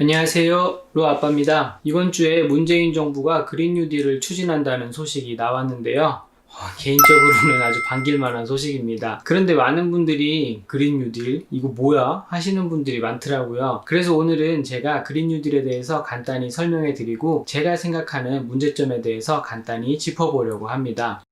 안녕하세요. 로아빠입니다. 이번 주에 문재인 정부가 그린 뉴딜을 추진한다는 소식이 나왔는데요. 개인적으로는 아주 반길만한 소식입니다. 그런데 많은 분들이 그린 뉴딜 이거 뭐야? 하시는 분들이 많더라고요. 그래서 오늘은 제가 그린 뉴딜에 대해서 간단히 설명해 드리고 제가 생각하는 문제점에 대해서 간단히 짚어보려고 합니다.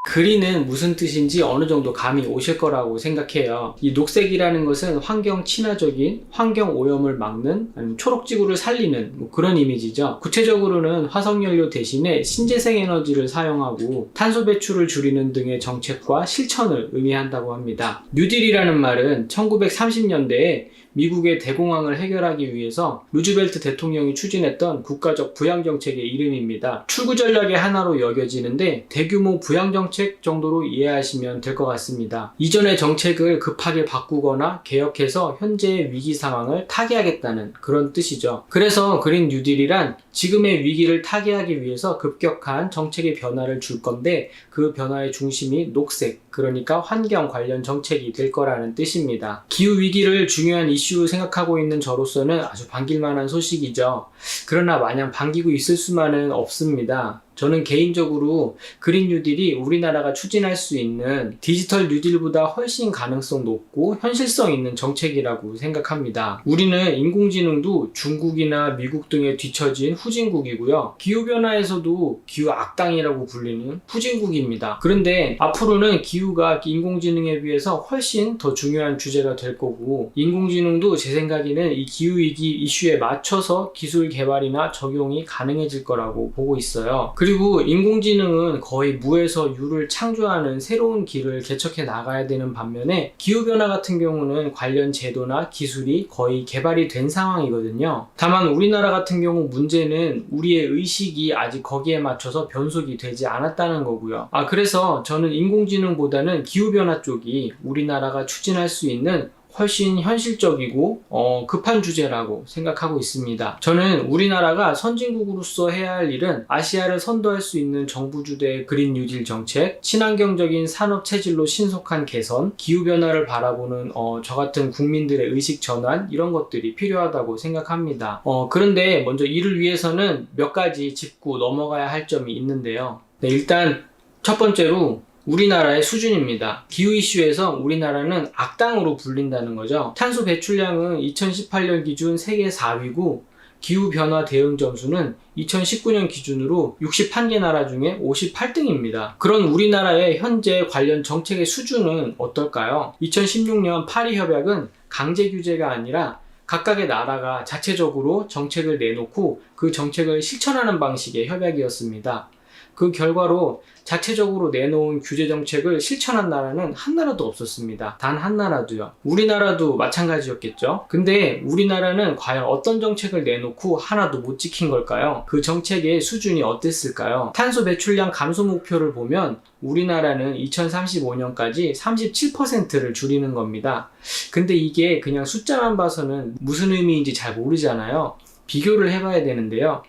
그린은 무슨 뜻인지 어느 정도 감이 오실 거라고 생각해요. 이 녹색이라는 것은 환경 친화적인, 환경 오염을 막는, 아니면 초록지구를 살리는 그런 이미지죠. 구체적으로는 화석연료 대신에 신재생 에너지를 사용하고 탄소 배출을 줄이는 등의 정책과 실천을 의미한다고 합니다. 뉴딜이라는 말은 1930년대에 미국의 대공황을 해결하기 위해서 루즈벨트 대통령이 추진했던 국가적 부양정책의 이름입니다. 출구 전략의 하나로 여겨지는데 대규모 부양정책 정도로 이해하시면 될 것 같습니다. 이전의 정책을 급하게 바꾸거나 개혁해서 현재의 위기 상황을 타개하겠다는 그런 뜻이죠. 그래서 그린 뉴딜이란 지금의 위기를 타개하기 위해서 급격한 정책의 변화를 줄 건데 그 변화의 중심이 녹색, 그러니까 환경 관련 정책이 될 거라는 뜻입니다. 기후위기를 중요한 이슈 생각하고 있는 저로서는 아주 반길만한 소식이죠. 그러나 마냥 반기고 있을 수만은 없습니다. 저는 개인적으로 그린 뉴딜이 우리나라가 추진할 수 있는 디지털 뉴딜보다 훨씬 가능성 높고 현실성 있는 정책이라고 생각합니다. 우리는 인공지능도 중국이나 미국 등에 뒤처진 후진국이고요. 기후변화에서도 기후 악당이라고 불리는 후진국입니다. 그런데 앞으로는 기후가 인공지능에 비해서 훨씬 더 중요한 주제가 될 거고, 인공지능도 제 생각에는 이 기후위기 이슈에 맞춰서 기술 개발이나 적용이 가능해질 거라고 보고 있어요. 그리고 인공지능은 거의 무에서 유를 창조하는 새로운 길을 개척해 나가야 되는 반면에 기후변화 같은 경우는 관련 제도나 기술이 거의 개발이 된 상황이거든요. 다만 우리나라 같은 경우 문제는 우리의 의식이 아직 거기에 맞춰서 변속이 되지 않았다는 거고요. 그래서 저는 인공지능보다는 기후변화 쪽이 우리나라가 추진할 수 있는 훨씬 현실적이고 급한 주제라고 생각하고 있습니다. 저는 우리나라가 선진국으로서 해야 할 일은 아시아를 선도할 수 있는 정부 주도의 그린 뉴딜 정책, 친환경적인 산업 체질로 신속한 개선, 기후변화를 바라보는 저 같은 국민들의 의식 전환, 이런 것들이 필요하다고 생각합니다. 그런데 먼저 이를 위해서는 몇 가지 짚고 넘어가야 할 점이 있는데요. 일단 첫 번째로 우리나라의 수준입니다. 기후 이슈에서 우리나라는 악당으로 불린다는 거죠. 탄소 배출량은 2018년 기준 세계 4위고 기후변화 대응 점수는 2019년 기준으로 61개 나라 중에 58등입니다. 그런 우리나라의 현재 관련 정책의 수준은 어떨까요? 2016년 파리 협약은 강제 규제가 아니라 각각의 나라가 자체적으로 정책을 내놓고 그 정책을 실천하는 방식의 협약이었습니다. 그 결과로 자체적으로 내놓은 규제 정책을 실천한 나라는 한 나라도 없었습니다. 단 한 나라도요. 우리나라도 마찬가지였겠죠. 근데 우리나라는 과연 어떤 정책을 내놓고 하나도 못 지킨 걸까요? 그 정책의 수준이 어땠을까요? 탄소 배출량 감소 목표를 보면 우리나라는 2035년까지 37%를 줄이는 겁니다. 근데 이게 그냥 숫자만 봐서는 무슨 의미인지 잘 모르잖아요. 비교를 해봐야 되는데요.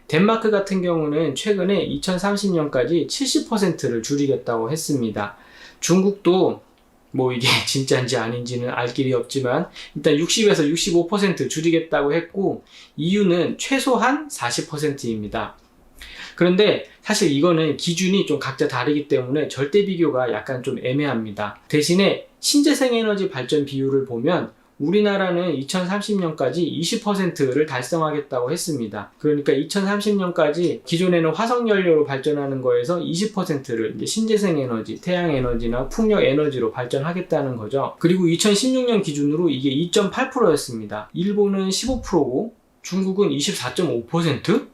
덴마크 같은 경우는 최근에 2030년까지 70%를 줄이겠다고 했습니다. 중국도 이게 진짜인지 아닌지는 알 길이 없지만 일단 60에서 65% 줄이겠다고 했고, 이유는 최소한 40%입니다. 그런데 사실 이거는 기준이 좀 각자 다르기 때문에 절대 비교가 약간 좀 애매합니다. 대신에 신재생 에너지 발전 비율을 보면 우리나라는 2030년까지 20%를 달성하겠다고 했습니다. 그러니까 2030년까지 기존에는 화석연료로 발전하는 거에서 20%를 이제 신재생 에너지, 태양에너지나 풍력에너지로 발전하겠다는 거죠. 그리고 2016년 기준으로 이게 2.8%였습니다. 일본은 15%고 중국은 24.5%?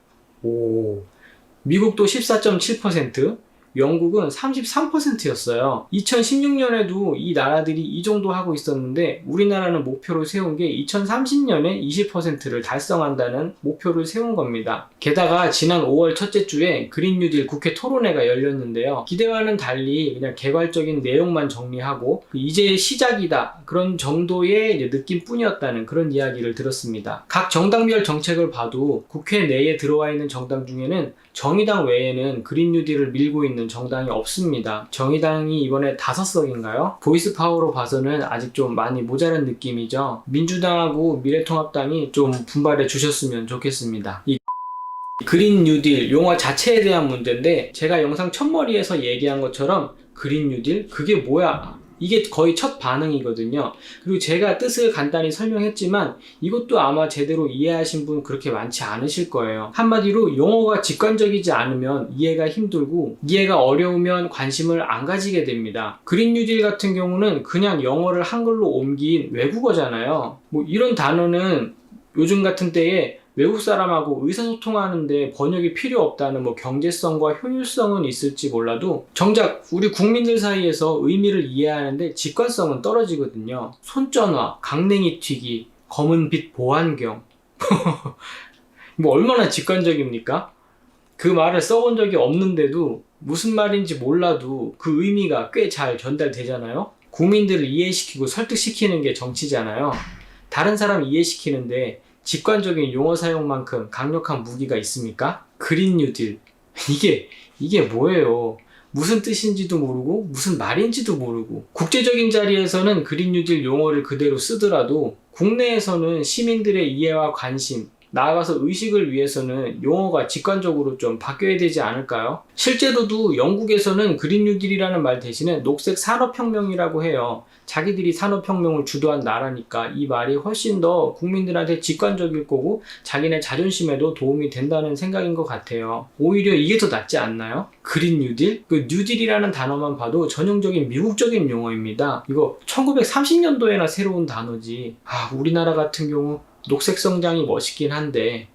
미국도 14.7%, 영국은 33%였어요. 2016년에도 이 나라들이 이 정도 하고 있었는데 우리나라는 목표로 세운 게 2030년에 20%를 달성한다는 목표를 세운 겁니다. 게다가 지난 5월 첫째 주에 그린 뉴딜 국회 토론회가 열렸는데요. 기대와는 달리 그냥 개괄적인 내용만 정리하고 이제 시작이다, 그런 정도의 이제 느낌뿐이었다는 그런 이야기를 들었습니다. 각 정당별 정책을 봐도 국회 내에 들어와 있는 정당 중에는 정의당 외에는 그린 뉴딜을 밀고 있는 있는 정당이 없습니다. 정의당이 이번에 5석인가요? 보이스 파워로 봐서는 아직 좀 많이 모자란 느낌이죠. 민주당하고 미래통합당이 좀 분발해 주셨으면 좋겠습니다. 이 그린 뉴딜 용어 자체에 대한 문제인데, 제가 영상 첫머리에서 얘기한 것처럼 그린 뉴딜? 그게 뭐야? 이게 거의 첫 반응이거든요. 그리고 제가 뜻을 간단히 설명했지만 이것도 아마 제대로 이해하신 분 그렇게 많지 않으실 거예요. 한마디로 용어가 직관적이지 않으면 이해가 힘들고, 이해가 어려우면 관심을 안 가지게 됩니다. 그린 뉴딜 같은 경우는 그냥 영어를 한글로 옮긴 외국어잖아요. 뭐 이런 단어는 요즘 같은 때에 외국 사람하고 의사소통하는데 번역이 필요 없다는 뭐 경제성과 효율성은 있을지 몰라도 정작 우리 국민들 사이에서 의미를 이해하는데 직관성은 떨어지거든요. 손전화, 강냉이 튀기, 검은빛 보안경. 뭐 얼마나 직관적입니까? 그 말을 써본 적이 없는데도 무슨 말인지 몰라도 그 의미가 꽤 잘 전달되잖아요. 국민들을 이해시키고 설득시키는 게 정치잖아요. 다른 사람 이해시키는데 직관적인 용어 사용만큼 강력한 무기가 있습니까? 그린 뉴딜. 이게 뭐예요? 무슨 뜻인지도 모르고 무슨 말인지도 모르고, 국제적인 자리에서는 그린 뉴딜 용어를 그대로 쓰더라도 국내에서는 시민들의 이해와 관심, 나아가서 의식을 위해서는 용어가 직관적으로 좀 바뀌어야 되지 않을까요? 실제로도 영국에서는 그린 뉴딜이라는 말 대신에 녹색 산업혁명이라고 해요. 자기들이 산업혁명을 주도한 나라니까 이 말이 훨씬 더 국민들한테 직관적일 거고 자기네 자존심에도 도움이 된다는 생각인 것 같아요. 오히려 이게 더 낫지 않나요? 그린 뉴딜? 그 뉴딜이라는 단어만 봐도 전형적인 미국적인 용어입니다. 이거 1930년도에나 새로운 단어지. 우리나라 같은 경우 녹색 성장이 멋있긴 한데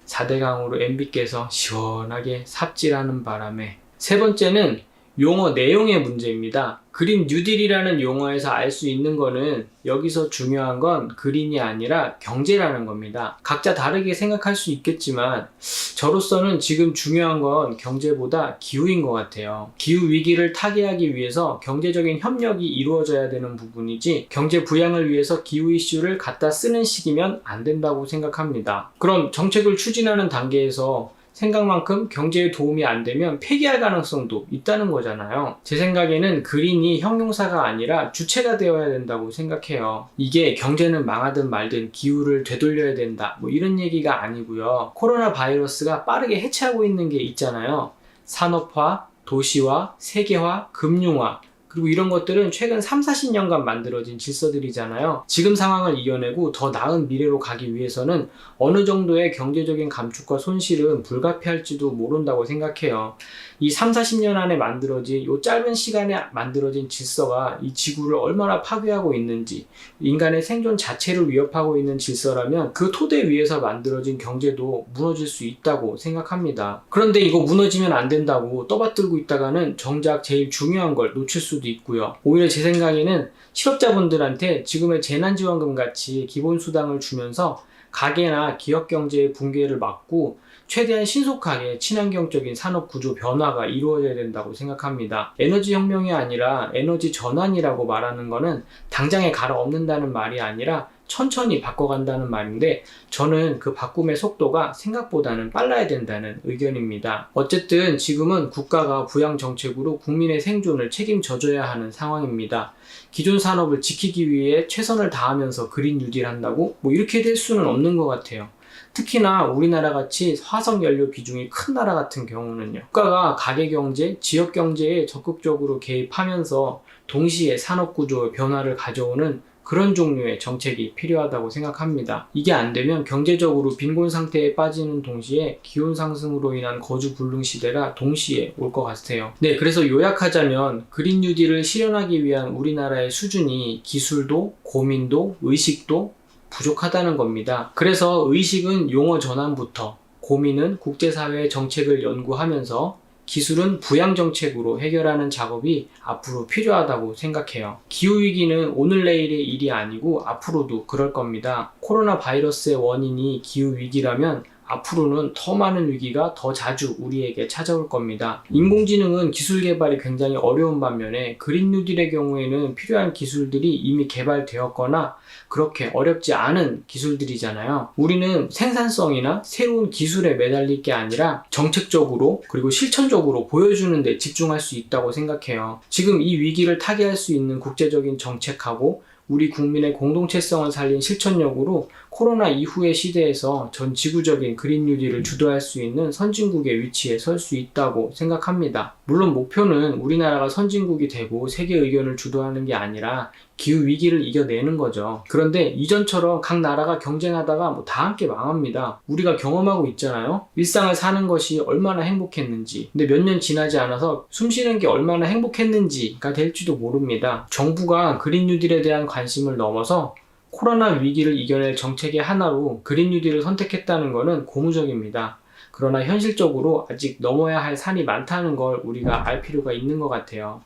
4대강으로 MB께서 시원하게 삽질하는 바람에. 세 번째는 용어 내용의 문제입니다. 그린 뉴딜이라는 용어에서 알 수 있는 거는 여기서 중요한 건 그린이 아니라 경제라는 겁니다. 각자 다르게 생각할 수 있겠지만 저로서는 지금 중요한 건 경제보다 기후인 것 같아요. 기후 위기를 타개하기 위해서 경제적인 협력이 이루어져야 되는 부분이지, 경제 부양을 위해서 기후 이슈를 갖다 쓰는 식이면 안 된다고 생각합니다. 그럼 정책을 추진하는 단계에서 생각만큼 경제에 도움이 안 되면 폐기할 가능성도 있다는 거잖아요. 제 생각에는 그린이 형용사가 아니라 주체가 되어야 된다고 생각해요. 이게 경제는 망하든 말든 기후를 되돌려야 된다, 뭐 이런 얘기가 아니고요. 코로나 바이러스가 빠르게 해체하고 있는 게 있잖아요. 산업화, 도시화, 세계화, 금융화, 그리고 이런 것들은 최근 3, 40년간 만들어진 질서들이잖아요. 지금 상황을 이겨내고 더 나은 미래로 가기 위해서는 어느 정도의 경제적인 감축과 손실은 불가피할지도 모른다고 생각해요. 이 3, 40년 안에 만들어진, 이 짧은 시간에 만들어진 질서가 이 지구를 얼마나 파괴하고 있는지, 인간의 생존 자체를 위협하고 있는 질서라면 그 토대 위에서 만들어진 경제도 무너질 수 있다고 생각합니다. 그런데 이거 무너지면 안 된다고 떠받들고 있다가는 정작 제일 중요한 걸 놓칠 수도 있고요. 오히려 제 생각에는 실업자분들한테 지금의 재난지원금 같이 기본수당을 주면서 가계나 기업 경제의 붕괴를 막고 최대한 신속하게 친환경적인 산업 구조 변화가 이루어져야 된다고 생각합니다. 에너지 혁명이 아니라 에너지 전환이라고 말하는 거는 당장에 갈아엎는다는 말이 아니라 천천히 바꿔간다는 말인데, 저는 그 바꿈의 속도가 생각보다는 빨라야 된다는 의견입니다. 어쨌든 지금은 국가가 부양 정책으로 국민의 생존을 책임져줘야 하는 상황입니다. 기존 산업을 지키기 위해 최선을 다하면서 그린 뉴딜 한다고 뭐 이렇게 될 수는 없는 것 같아요. 특히나 우리나라 같이 화석연료 비중이 큰 나라 같은 경우는요. 국가가 가계경제, 지역경제에 적극적으로 개입하면서 동시에 산업구조의 변화를 가져오는 그런 종류의 정책이 필요하다고 생각합니다. 이게 안 되면 경제적으로 빈곤 상태에 빠지는 동시에 기온 상승으로 인한 거주 불능 시대가 동시에 올 것 같아요. 네, 그래서 요약하자면 그린 뉴딜을 실현하기 위한 우리나라의 수준이 기술도, 고민도, 의식도 부족하다는 겁니다. 그래서 의식은 용어 전환부터, 고민은 국제사회의 정책을 연구하면서, 기술은 부양정책으로 해결하는 작업이 앞으로 필요하다고 생각해요. 기후위기는 오늘 내일의 일이 아니고 앞으로도 그럴 겁니다. 코로나 바이러스의 원인이 기후위기라면 앞으로는 더 많은 위기가 더 자주 우리에게 찾아올 겁니다. 인공지능은 기술 개발이 굉장히 어려운 반면에 그린 뉴딜의 경우에는 필요한 기술들이 이미 개발되었거나 그렇게 어렵지 않은 기술들이잖아요. 우리는 생산성이나 새로운 기술에 매달릴 게 아니라 정책적으로 그리고 실천적으로 보여주는 데 집중할 수 있다고 생각해요. 지금 이 위기를 타개할 수 있는 국제적인 정책하고 우리 국민의 공동체성을 살린 실천력으로 코로나 이후의 시대에서 전 지구적인 그린 뉴딜을 주도할 수 있는 선진국의 위치에 설 수 있다고 생각합니다. 물론 목표는 우리나라가 선진국이 되고 세계 의견을 주도하는 게 아니라 기후 위기를 이겨내는 거죠. 그런데 이전처럼 각 나라가 경쟁하다가 다 함께 망합니다. 우리가 경험하고 있잖아요. 일상을 사는 것이 얼마나 행복했는지. 근데 몇 년 지나지 않아서 숨 쉬는 게 얼마나 행복했는지가 될지도 모릅니다. 정부가 그린 뉴딜에 대한 관심을 넘어서 코로나 위기를 이겨낼 정책의 하나로 그린 뉴딜을 선택했다는 것은 고무적입니다. 그러나 현실적으로 아직 넘어야 할 산이 많다는 걸 우리가 알 필요가 있는 것 같아요.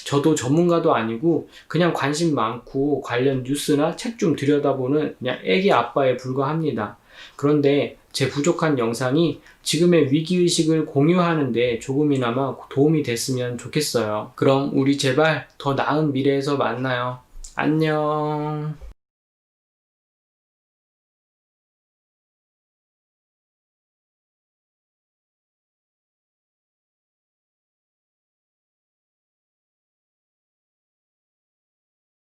저도 전문가도 아니고 그냥 관심 많고 관련 뉴스나 책 좀 들여다보는 그냥 애기 아빠에 불과합니다. 그런데 제 부족한 영상이 지금의 위기의식을 공유하는데 조금이나마 도움이 됐으면 좋겠어요. 그럼 우리 제발 더 나은 미래에서 만나요. 안녕.